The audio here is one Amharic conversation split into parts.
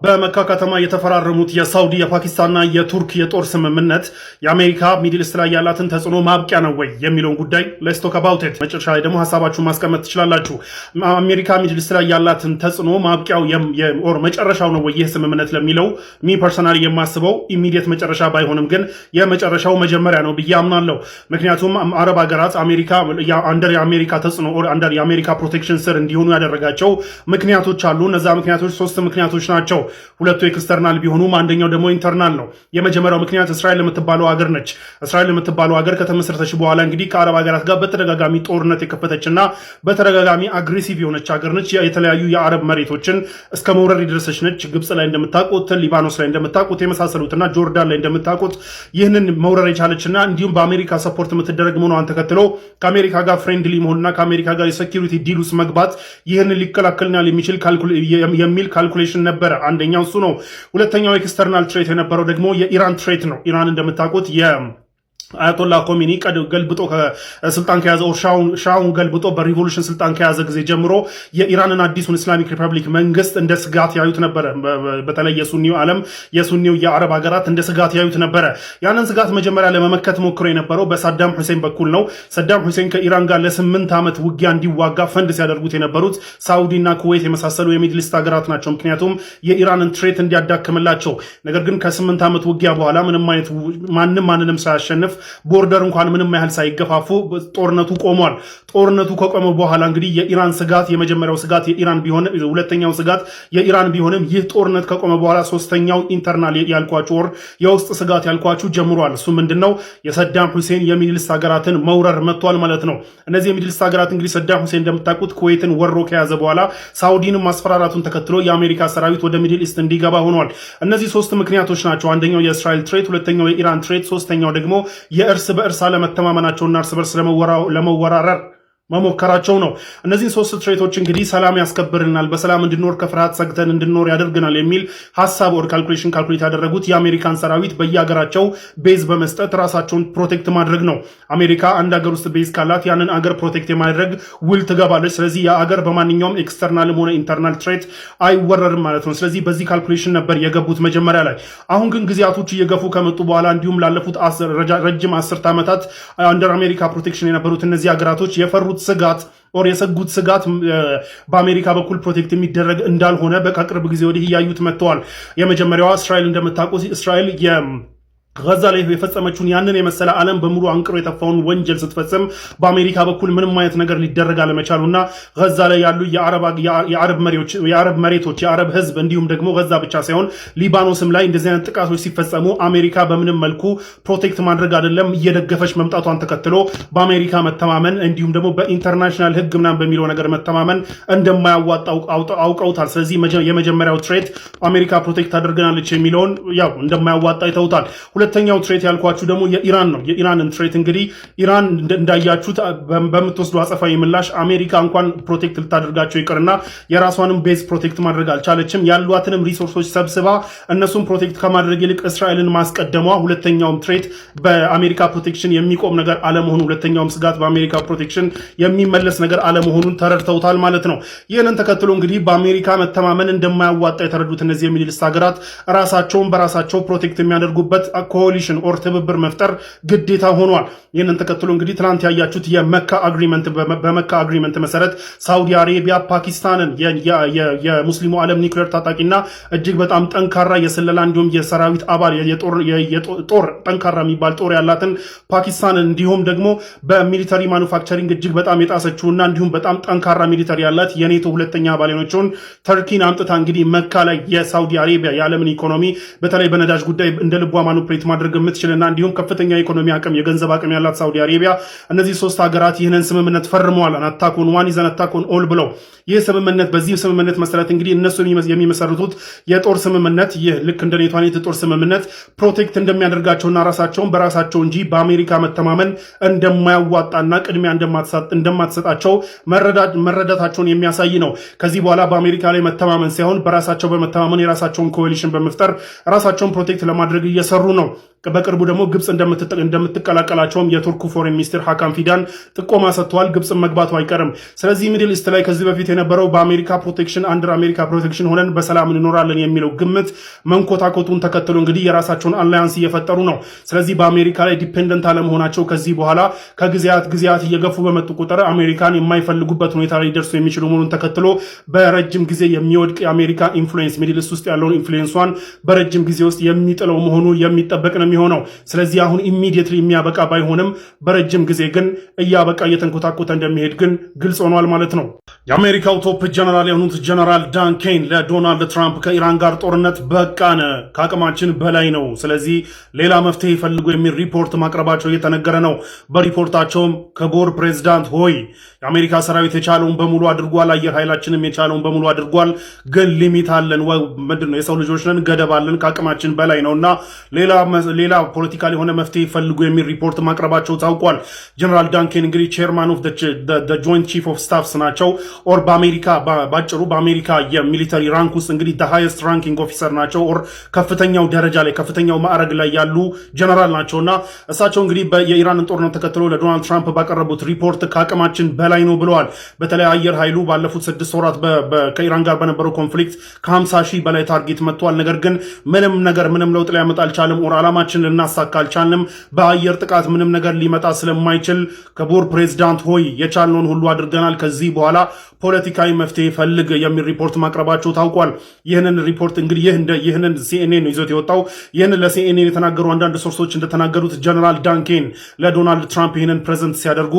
በመካ ከተማ የተፈራረሙት የሳውዲ የፓኪስታንና የቱርክ የጦር ስምምነት የአሜሪካ ሚድል ኢስት ላይ ያላትን ተጽዕኖ ማብቂያ ነው ወይ የሚለውን ጉዳይ ሌትስ ቶክ አባውት ኢት። መጨረሻ ላይ ደግሞ ሐሳባችሁን ማስቀመጥ ትችላላችሁ። አሜሪካ ሚድል ኢስት ላይ ያላትን ተጽዕኖ ማብቂያው ኦር መጨረሻው ነው ወይ ይህ ስምምነት ለሚለው ሚ ፐርሰናሊ የማስበው ኢሚዲየት መጨረሻ ባይሆንም ግን የመጨረሻው መጀመሪያ ነው ብዬ አምናለሁ። ምክንያቱም አረብ ሀገራት አሜሪካ አንደር የአሜሪካ ተጽዕኖ ኦር አንደር የአሜሪካ ፕሮቴክሽን ስር እንዲሆኑ ያደረጋቸው ምክንያቶች አሉ። እነዛ ምክንያቶች ሶስት ምክንያቶች ናቸው። ሁለቱ ኤክስተርናል ቢሆኑም አንደኛው ደግሞ ኢንተርናል ነው። የመጀመሪያው ምክንያት እስራኤል የምትባለው ሀገር ነች። እስራኤል የምትባለው ሀገር ከተመሰረተች በኋላ እንግዲህ ከአረብ ሀገራት ጋር በተደጋጋሚ ጦርነት የከፈተችና በተደጋጋሚ አግሬሲቭ የሆነች ሀገር ነች። የተለያዩ የአረብ መሬቶችን እስከ መውረር የደረሰች ነች። ግብጽ ላይ እንደምታውቁት፣ ሊባኖስ ላይ እንደምታውቁት የመሳሰሉትና ጆርዳን ላይ እንደምታውቁት ይህንን መውረር የቻለችና እንዲሁም በአሜሪካ ሰፖርት የምትደረግ መሆኗን ተከትሎ ከአሜሪካ ጋር ፍሬንድሊ መሆንና ከአሜሪካ ጋር የሴኪሪቲ ዲል ውስጥ መግባት ይህንን ሊከላከልናል የሚል ካልኩሌሽን ነበረ። አንደኛው እሱ ነው። ሁለተኛው ኤክስተርናል ትሬት የነበረው ደግሞ የኢራን ትሬት ነው። ኢራን እንደምታውቁት አያቶላ ኮሚኒ ገልብጦ ከስልጣን ከያዘው ሻውን ገልብጦ በሪቮሉሽን ስልጣን ከያዘ ጊዜ ጀምሮ የኢራንን አዲሱን ኢስላሚክ ሪፐብሊክ መንግስት እንደ ስጋት ያዩት ነበረ። በተለይ የሱኒው ዓለም የሱኒው የአረብ ሀገራት እንደ ስጋት ያዩት ነበረ። ያንን ስጋት መጀመሪያ ለመመከት ሞክሮ የነበረው በሳዳም ሁሴን በኩል ነው። ሳዳም ሁሴን ከኢራን ጋር ለ8 ዓመት ውጊያ እንዲዋጋ ፈንድ ሲያደርጉት የነበሩት ሳውዲና ኩዌት የመሳሰሉ የሚድል ኢስት ሀገራት ናቸው። ምክንያቱም የኢራንን ትሬት እንዲያዳክምላቸው። ነገር ግን ከ8 ዓመት ውጊያ በኋላ ማንንም ሳያሸንፍ ቦርደር እንኳን ምንም ያህል ሳይገፋፉ ጦርነቱ ቆሟል። ጦርነቱ ከቆመ በኋላ እንግዲህ የኢራን ስጋት የመጀመሪያው ስጋት የኢራን ቢሆን ሁለተኛው ስጋት የኢራን ቢሆንም ይህ ጦርነት ከቆመ በኋላ ሶስተኛው ኢንተርናል ያልኳችሁ ወር የውስጥ ስጋት ያልኳችሁ ጀምሯል። እሱ ምንድነው? የሰዳም ሁሴን የሚድል ኢስት ሀገራትን መውረር መጥቷል ማለት ነው። እነዚህ የሚድል ኢስት ሀገራት እንግዲህ ሰዳም ሁሴን እንደምታውቁት ኩዌትን ወሮ ከያዘ በኋላ ሳውዲንም ማስፈራራቱን ተከትሎ የአሜሪካ ሰራዊት ወደ ሚድል ኢስት እንዲገባ ሆኗል። እነዚህ ሶስት ምክንያቶች ናቸው። አንደኛው የእስራኤል ትሬት፣ ሁለተኛው የኢራን ትሬት፣ ሶስተኛው ደግሞ የእርስ በእርስ አለመተማመናቸውና እርስ በርስ ለመወራረር መሞከራቸው ነው። እነዚህን ሶስት ትሬቶች እንግዲህ ሰላም ያስከብርናል፣ በሰላም እንድኖር ከፍርሃት ሰግተን እንድኖር ያደርገናል የሚል ሐሳብ ወር ካልኩሌት ያደረጉት የአሜሪካን ሰራዊት በየሀገራቸው ቤዝ በመስጠት ራሳቸውን ፕሮቴክት ማድረግ ነው። አሜሪካ አንድ ሀገር ውስጥ ቤዝ ካላት ያንን አገር ፕሮቴክት የማድረግ ውል ትገባለች። ስለዚህ የአገር በማንኛውም ኤክስተርናልም ሆነ ኢንተርናል ትሬት አይወረርም ማለት ነው። ስለዚህ በዚህ ካልኩሌሽን ነበር የገቡት መጀመሪያ ላይ። አሁን ግን ጊዜያቶች እየገፉ ከመጡ በኋላ እንዲሁም ላለፉት ረጅም 10 ዓመታት አንደር አሜሪካ ፕሮቴክሽን የነበሩት እነዚህ ሀገራቶች የፈሩት ስጋት ኦር የሰጉት ስጋት በአሜሪካ በኩል ፕሮቴክት የሚደረግ እንዳልሆነ በቅርብ ጊዜ ወዲህ እያዩት መጥተዋል። የመጀመሪያዋ እስራኤል እንደምታውቁት እስራኤል ጋዛ ላይ የፈጸመችውን ያንን የመሰለ ዓለም በሙሉ አንቅሮ የጠፋውን ወንጀል ስትፈጽም በአሜሪካ በኩል ምንም አይነት ነገር ሊደረግ አለመቻሉና ጋዛ ላይ ያሉ የአረብ መሬቶች የአረብ ህዝብ እንዲሁም ደግሞ ጋዛ ብቻ ሳይሆን ሊባኖስም ላይ እንደዚህ አይነት ጥቃቶች ሲፈጸሙ አሜሪካ በምንም መልኩ ፕሮቴክት ማድረግ አይደለም እየደገፈች መምጣቷን ተከትሎ በአሜሪካ መተማመን እንዲሁም ደግሞ በኢንተርናሽናል ህግ ምናምን በሚለው ነገር መተማመን እንደማያዋጣው አውቀውታል። ስለዚህ የመጀመሪያው ትሬት አሜሪካ ፕሮቴክት ታደርገናለች የሚለውን ያው እንደማያዋጣ ይተውታል። ሁለተኛው ትሬት ያልኳችሁ ደግሞ የኢራን ነው። የኢራንን ትሬት እንግዲህ ኢራን እንዳያችሁት በምትወስዱ አጸፋዊ ምላሽ አሜሪካ እንኳን ፕሮቴክት ልታደርጋቸው ይቅርና የራሷንም ቤዝ ፕሮቴክት ማድረግ አልቻለችም። ያሏትንም ሪሶርሶች ሰብስባ እነሱም ፕሮቴክት ከማድረግ ይልቅ እስራኤልን ማስቀደሟ ሁለተኛውም ትሬት በአሜሪካ ፕሮቴክሽን የሚቆም ነገር አለመሆኑ፣ ሁለተኛውም ስጋት በአሜሪካ ፕሮቴክሽን የሚመለስ ነገር አለመሆኑን ተረድተውታል ማለት ነው። ይህንን ተከትሎ እንግዲህ በአሜሪካ መተማመን እንደማያዋጣ የተረዱት እነዚህ የሚድል ኢስት ሀገራት ራሳቸውን በራሳቸው ፕሮቴክት የሚያደርጉበት ኮሊሽን ኦር ትብብር መፍጠር ግዴታ ሆኗል። ይህንን ተከትሎ እንግዲህ ትናንት ያያችሁት የመካ አግሪመንት በመካ አግሪመንት መሰረት ሳውዲ አሬቢያ ፓኪስታንን የሙስሊሙ ዓለም ኒውክሌር ታጣቂና እጅግ በጣም ጠንካራ የስለላ እንዲሁም የሰራዊት አባል የጦር ጠንካራ የሚባል ጦር ያላትን ፓኪስታንን እንዲሁም ደግሞ በሚሊተሪ ማኑፋክቸሪንግ እጅግ በጣም የጣሰችውና እንዲሁም በጣም ጠንካራ ሚሊተሪ ያላት የኔቶ ሁለተኛ አባል የሆነችውን ተርኪን አምጥታ እንግዲህ መካ ላይ የሳውዲ አሬቢያ የዓለምን ኢኮኖሚ በተለይ በነዳጅ ጉዳይ እንደ ልቧ ማኑፕሌት ማድረግ የምትችልና እንዲሁም ከፍተኛ ኢኮኖሚ አቅም የገንዘብ አቅም ያላት ሳውዲ አሬቢያ እነዚህ ሶስት ሀገራት ይህንን ስምምነት ፈርመዋል። አታኮን ዋን ይዘን አታኮን ኦል ብለው ይህ ስምምነት በዚህ ስምምነት መሰረት እንግዲህ እነሱ የሚመሰርቱት የጦር ስምምነት ይህ ልክ እንደ ኔቶ አይነት የጦር ስምምነት ፕሮቴክት እንደሚያደርጋቸውና ራሳቸውን በራሳቸው እንጂ በአሜሪካ መተማመን እንደማያዋጣና ቅድሚያ እንደማትሰጣቸው መረዳታቸውን የሚያሳይ ነው። ከዚህ በኋላ በአሜሪካ ላይ መተማመን ሳይሆን በራሳቸው በመተማመን የራሳቸውን ኮalition በመፍጠር ራሳቸውን ፕሮቴክት ለማድረግ እየሰሩ ነው። በቅርቡ ደግሞ ግብጽ እንደምትቀላቀላቸውም የቱርክ ፎሬን ሚኒስትር ሀካም ፊዳን ጥቆማ ሰጥተዋል። ግብጽ መግባቱ አይቀርም። ስለዚህ ሚድል ኢስት ላይ ከዚህ በፊት የነበረው በአሜሪካ ፕሮቴክሽን አንደር አሜሪካ ፕሮቴክሽን ሆነን በሰላም እንኖራለን የሚለው ግምት መንኮታኮቱን ተከትሎ እንግዲህ የራሳቸውን አላያንስ እየፈጠሩ ነው። ስለዚህ በአሜሪካ ላይ ዲፔንደንት አለመሆናቸው ከዚህ በኋላ ከጊዜያት እየገፉ በመጡ ቁጥር አሜሪካን የማይፈልጉበት ሁኔታ ላይ ደርሶ የሚችሉ መሆኑን ተከትሎ በረጅም ጊዜ የሚወድቅ የአሜሪካ ኢንፍሉዌንስ ሚድል ኢስት ውስጥ ያለውን ኢንፍሉዌንሷን በረጅም ጊዜ ውስጥ የሚጥለው መሆኑ የሚጠበቅ ነው የሚሆነው። ስለዚህ አሁን ኢሚዲየትሊ የሚያበቃ ባይሆንም በረጅም ጊዜ ግን እያበቃ እየተንኮታኮተ እንደሚሄድ ግን ግልጽ ሆኗል ማለት ነው። የአሜሪካው ቶፕ ጀነራል የሆኑት ጀነራል ዳን ኬን ለዶናልድ ትራምፕ ከኢራን ጋር ጦርነት በቃን፣ ከአቅማችን በላይ ነው፣ ስለዚህ ሌላ መፍትሄ ይፈልጉ የሚል ሪፖርት ማቅረባቸው እየተነገረ ነው። በሪፖርታቸውም ክቡር ፕሬዝዳንት ሆይ የአሜሪካ ሰራዊት የቻለውን በሙሉ አድርጓል፣ አየር ኃይላችንም የቻለውን በሙሉ አድርጓል፣ ግን ሊሚት አለን፣ ምንድነው የሰው ልጆች ነን፣ ገደብ አለን፣ ከአቅማችን በላይ ነውና ሌላ ፖለቲካል የሆነ መፍትሄ ይፈልጉ የሚል ሪፖርት ማቅረባቸው ታውቋል። ጀነራል ዳን ኬን እንግዲህ ቼርማን ኦፍ ጆይንት ቺፍ ኦፍ ስታፍስ ናቸው። ኦር በአሜሪካ ባጭሩ በአሜሪካ የሚሊተሪ ራንክ ውስጥ እንግዲህ ሃይስት ራንኪንግ ኦፊሰር ናቸው። ኦር ከፍተኛው ደረጃ ላይ ከፍተኛው ማዕረግ ላይ ያሉ ጀነራል ናቸውና እሳቸው እንግዲህ የኢራንን ጦርነት ተከትሎ ለዶናልድ ትራምፕ ባቀረቡት ሪፖርት ከአቅማችን በላይ ነው ብለዋል። በተለይ አየር ኃይሉ ባለፉት 6 ወራት ከኢራን ጋር በነበረው ኮንፍሊክት ከ50 ሺህ በላይ ታርጌት መጥቷል። ነገር ግን ምንም ለውጥ ሊያመጣ አልቻለም። ኦር ዓላማችን ልናሳካ አልቻልንም። በአየር ጥቃት ምንም ነገር ሊመጣ ስለማይችል ክቡር ፕሬዝዳንት ሆይ የቻልነውን ሁሉ አድርገናል፣ ከዚህ በኋላ ፖለቲካዊ መፍትሄ ፈልግ የሚል ሪፖርት ማቅረባቸው ታውቋል። ይህንን ሪፖርት እንግዲህ ይህንን ሲኤንኤን ነው ይዞት የወጣው። ይህንን ለሲኤንኤን የተናገሩ አንዳንድ ሶርሶች እንደተናገሩት ጀነራል ዳን ኬን ለዶናልድ ትራምፕ ይህንን ፕሬዘንት ሲያደርጉ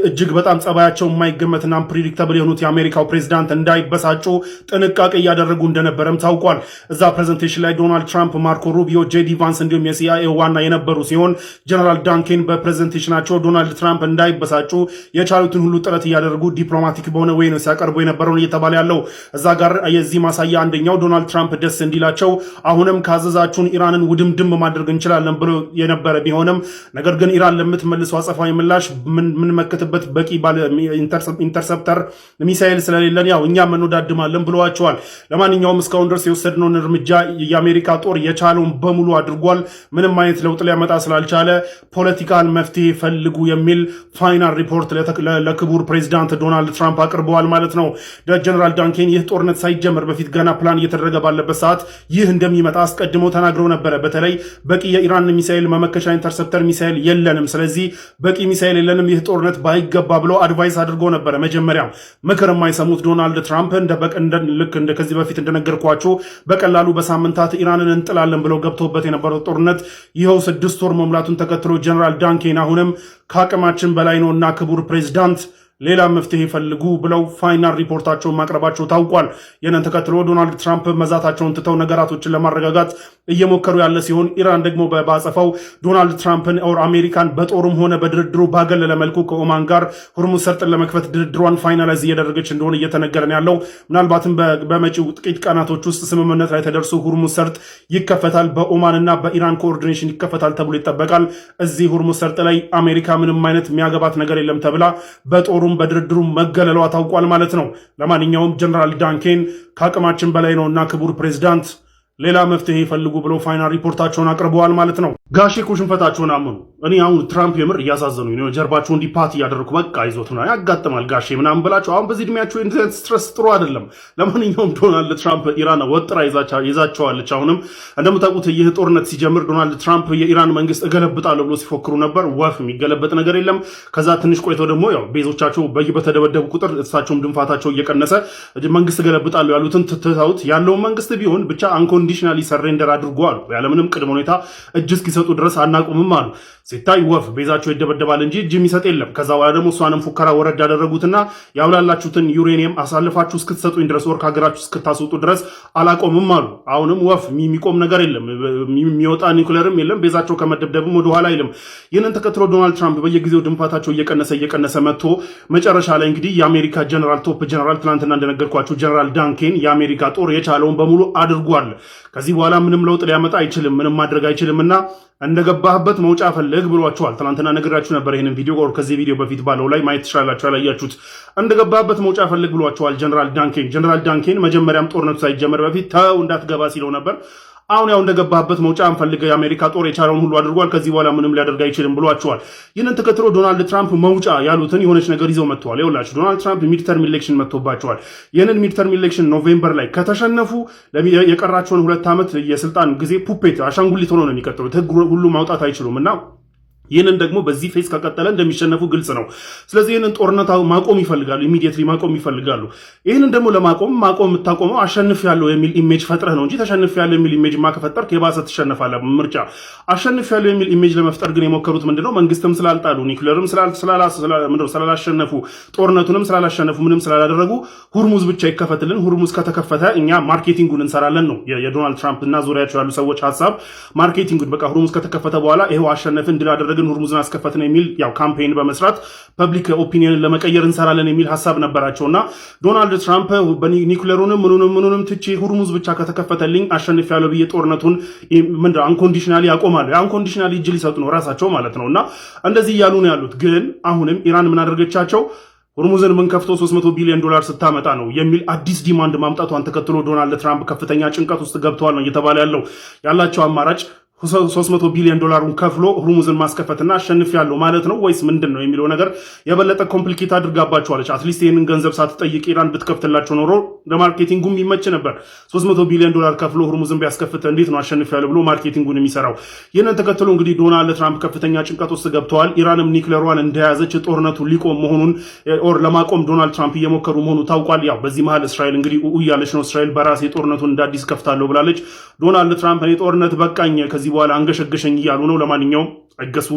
እጅግ በጣም ጸባያቸው የማይገመትና ፕሪዲክተብል የሆኑት የአሜሪካው ፕሬዝዳንት እንዳይበሳጩ ጥንቃቄ እያደረጉ እንደነበረም ታውቋል። እዛ ፕሬዘንቴሽን ላይ ዶናልድ ትራምፕ፣ ማርኮ ሩቢዮ፣ ጄዲ ቫንስ እንዲሁም የሲአይኤ ዋና የነበሩ ሲሆን ጀነራል ዳን ኬን በፕሬዘንቴሽናቸው ዶናልድ ትራምፕ እንዳይበሳጩ የቻሉትን ሁሉ ጥረት እያደረጉ ዲፕሎማቲክ በሆነ ወይ ነው ሲያቀርቡ የነበረውን እየተባለ ያለው። እዛ ጋር የዚህ ማሳያ አንደኛው ዶናልድ ትራምፕ ደስ እንዲላቸው አሁንም ካዘዛችሁን ኢራንን ውድምድም ማድረግ እንችላለን ብሎ የነበረ ቢሆንም ነገር ግን ኢራን ለምትመልሰው አጸፋዊ ምላሽ ምንመክትበት በቂ ኢንተርሰፕተር ሚሳኤል ስለሌለን ያው እኛ እንወዳድማለን ብለዋቸዋል። ለማንኛውም እስካሁን ድረስ የወሰድነውን እርምጃ የአሜሪካ ጦር የቻለውን በሙሉ አድርጓል። ምንም አይነት ለውጥ ሊያመጣ ስላልቻለ ፖለቲካል መፍትሄ ፈልጉ የሚል ፋይናል ሪፖርት ለክቡር ፕሬዚዳንት ዶናልድ ትራምፕ አቅርበዋል ማለት ነው። ጀነራል ዳን ኬን ይህ ጦርነት ሳይጀመር በፊት ገና ፕላን እየተደረገ ባለበት ሰዓት ይህ እንደሚመጣ አስቀድመው ተናግረው ነበረ። በተለይ በቂ የኢራን ሚሳኤል መመከሻ ኢንተርሰፕተር ሚሳኤል የለንም፣ ስለዚህ በቂ ሚሳኤል የለንም፣ ይህ ጦርነት ባይገባ ብለው አድቫይስ አድርገው ነበረ። መጀመሪያ ምክር የማይሰሙት ዶናልድ ትራምፕ ልክ እንደ ከዚህ በፊት እንደነገርኳቸው በቀላሉ በሳምንታት ኢራንን እንጥላለን ብለው ገብተውበት የነበረው ጦርነት ይኸው 6 ወር መሙላቱን ተከትሎ ጀነራል ዳን ኬን አሁንም ከአቅማችን በላይ ነው እና ክቡር ፕሬዝዳንት ሌላ መፍትሄ ፈልጉ ብለው ፋይናል ሪፖርታቸውን ማቅረባቸው ታውቋል። ይህንን ተከትሎ ዶናልድ ትራምፕ መዛታቸውን ትተው ነገራቶችን ለማረጋጋት እየሞከሩ ያለ ሲሆን ኢራን ደግሞ በአጸፋው ዶናልድ ትራምፕን ኦር አሜሪካን በጦሩም ሆነ በድርድሩ ባገለለ መልኩ ከኦማን ጋር ሁርሙዝ ሰርጥን ለመክፈት ድርድሯን ፋይናላይዝ እየደረገች እንደሆነ እየተነገረን ያለው ምናልባትም በመጪው ጥቂት ቀናቶች ውስጥ ስምምነት ላይ ተደርሶ ሁርሙዝ ሰርጥ ይከፈታል፣ በኦማንና በኢራን ኮኦርዲኔሽን ይከፈታል ተብሎ ይጠበቃል። እዚህ ሁርሙዝ ሰርጥ ላይ አሜሪካ ምንም አይነት የሚያገባት ነገር የለም ተብላ በጦሩ በድርድሩ መገለሏ ታውቋል ማለት ነው። ለማንኛውም ጀነራል ዳን ኬን ከአቅማችን በላይ ነውና ክቡር ፕሬዝዳንት ሌላ መፍትሄ ይፈልጉ ብለው ፋይናል ሪፖርታቸውን አቅርበዋል ማለት ነው። ጋሼ እኮ ሽንፈታቸውን አመኑ። እኔ አሁን ትራምፕ የምር እያሳዘኑኝ ነው። ጀርባቸው እንዲፓት እያደረኩ በቃ ይዞት ነው ያጋጥማል ጋሼ ምናምን ብላቸው አሁን በዚህ እድሜያቸው ስትረስ ጥሩ አይደለም። ለማንኛውም ዶናልድ ትራምፕ ኢራን ወጥራ ይዛቸዋለች። አሁንም እንደምታውቁት ይህ ጦርነት ሲጀምር ዶናልድ ትራምፕ የኢራን መንግስት እገለብጣለሁ ብሎ ሲፎክሩ ነበር። ወፍ የሚገለበጥ ነገር የለም። ከዛ ትንሽ ቆይተው ደግሞ ያው ቤዞቻቸው በተደበደቡ ቁጥር እሳቸውም ድንፋታቸው እየቀነሰ መንግስት እገለብጣለሁ ያሉትን ትተውት ያለውን መንግስት ቢሆን ብቻ አንኮንዲሽናሊ ሰሬንደር አድርጎ አሉ። ያለምንም ቅድመ ሁኔታ እጅ እስኪሰጡ ድረስ አናቁምም አሉ። ሲታይ ወፍ ቤዛቸው ይደበደባል እንጂ እጅ የሚሰጥ የለም። ከዛ በኋላ ደግሞ እሷንም ፉከራ ወረድ ያደረጉትና ያብላላችሁትን ዩሬኒየም አሳልፋችሁ እስክትሰጡኝ ድረስ ወር ከሀገራችሁ እስክታስወጡ ድረስ አላቆምም አሉ። አሁንም ወፍ የሚቆም ነገር የለም። የሚወጣ ኒውክለርም የለም። ቤዛቸው ከመደብደብም ወደኋላ አይልም። ይህንን ተከትሎ ዶናልድ ትራምፕ በየጊዜው ድንፋታቸው እየቀነሰ መጥቶ መጨረሻ ላይ እንግዲህ የአሜሪካ ቶፕ ጀነራል ትናንትና እንደነገርኳቸው ጀነራል ዳን ኬን የአሜሪካ ጦር የቻለውን በሙሉ አድርጓል፣ ከዚህ በኋላ ምንም ለውጥ ሊያመጣ አይችልም፣ ምንም ማድረግ አይችልምና እንደገባህበት መውጫ ፈልግ ብሏቸዋል። ትናንትና ነግራችሁ ነበር። ይህንን ቪዲዮ ከዚህ ቪዲዮ በፊት ባለው ላይ ማየት ትችላላችሁ ያላያችሁት። እንደገባህበት መውጫ ፈልግ ብሏቸዋል ጀነራል ዳን ኬን። ጀነራል ዳን ኬን መጀመሪያም ጦርነቱ ሳይጀመር በፊት ተው እንዳትገባ ሲለው ነበር። አሁን ያው እንደገባበት መውጫ አንፈልገ የአሜሪካ ጦር የቻለውን ሁሉ አድርጓል፣ ከዚህ በኋላ ምንም ሊያደርግ አይችልም ብሏቸዋል። ይህንን ተከትሎ ዶናልድ ትራምፕ መውጫ ያሉትን የሆነች ነገር ይዘው መጥተዋል። ይኸውላችሁ ዶናልድ ትራምፕ ሚድተርም ኢሌክሽን መጥቶባቸዋል። ይህንን ሚድተርም ኢሌክሽን ኖቬምበር ላይ ከተሸነፉ የቀራቸውን 2 ዓመት የስልጣን ጊዜ ፑፔት አሻንጉሊት ሆኖ ነው የሚቀጥሉት። ህግ ሁሉ ማውጣት አይችሉም እና ይህንን ደግሞ በዚህ ፌስ ከቀጠለ እንደሚሸነፉ ግልጽ ነው። ስለዚህ ይህንን ጦርነት ማቆም ይፈልጋሉ፣ ኢሚዲየትሊ ማቆም ይፈልጋሉ። ይህንን ደግሞ ለማቆም የምታቆመው አሸንፍ ያለው የሚል ኢሜጅ ፈጥረህ ነው እንጂ ተሸንፍ ያለው የሚል ኢሜጅ ማከፈጠር የባሰ ትሸነፋለህ። ምርጫ አሸንፍ ያለው የሚል ኢሜጅ ለመፍጠር ግን የሞከሩት ምንድነው? መንግስትም ስላልጣሉ፣ ኒውክሌርም ስላላሸነፉ፣ ጦርነቱንም ስላላሸነፉ፣ ምንም ስላላደረጉ ሁርሙዝ ብቻ ይከፈትልን፣ ሁርሙዝ ከተከፈተ እኛ ማርኬቲንጉን እንሰራለን ነው የዶናልድ ትራምፕ እና ዙሪያቸው ያሉ ሰዎች ሀሳብ። ማርኬቲንጉን በቃ ሁርሙዝ ከተከፈተ በኋላ ይሄው አሸነፍን ድል አደረግን ሁርሙዝን አስከፈትን የሚል ያው ካምፔን በመስራት ፐብሊክ ኦፒኒየንን ለመቀየር እንሰራለን የሚል ሐሳብ ነበራቸውና ዶናልድ ትራምፕ በኒውክሌሩንም ምኑንም ትቼ ሁርሙዝ ብቻ ከተከፈተልኝ አሸንፊያለሁ ብዬ ጦርነቱን አንኮንዲሽናሊ ያቆማሉ። አንኮንዲሽናሊ እጅ ሊሰጡ ነው ራሳቸው ማለት ነውና እንደዚህ እያሉ ነው ያሉት። ግን አሁንም ኢራን ምን አደረገቻቸው? ሁርሙዝን ምን ከፍቶ $300 ቢሊዮን ስታመጣ ነው የሚል አዲስ ዲማንድ ማምጣቷን ተከትሎ ዶናልድ ትራምፕ ከፍተኛ ጭንቀት ውስጥ ገብተዋል ነው እየተባለ ያላቸው አማራጭ $300 ቢሊዮን ከፍሎ ሁርሙዝን ማስከፈትና አሸንፍ ያለው ማለት ነው ወይስ ምንድን ነው የሚለው ነገር የበለጠ ኮምፕሊኬት አድርጋባቸዋለች። አትሊስት ይህንን ገንዘብ ሳትጠይቅ ኢራን ብትከፍትላቸው ኖሮ ለማርኬቲንጉም ይመች ነበር። $300 ቢሊዮን ከፍሎ ሁርሙዝን ቢያስከፍት እንዴት ነው አሸንፍ ያለው ብሎ ማርኬቲንጉን የሚሰራው? ይህንን ተከትሎ እንግዲህ ዶናልድ ትራምፕ ከፍተኛ ጭንቀት ውስጥ ገብተዋል። ኢራንም ኒውክሌሯን እንደያዘች ጦርነቱ ሊቆም መሆኑን ለማቆም ዶናልድ ትራምፕ እየሞከሩ መሆኑ ታውቋል። ያው በዚህ መሀል እስራኤል እንግዲህ እያለች ነው። እስራኤል በራሴ ጦርነቱን እንደ አዲስ ከፍታለሁ ብላለች። ዶናልድ ትራምፕ እኔ ጦርነት በቃኝ ከዚህ በኋላ አንገሸገሸኝ እያሉ ነው። ለማንኛውም አይገሱ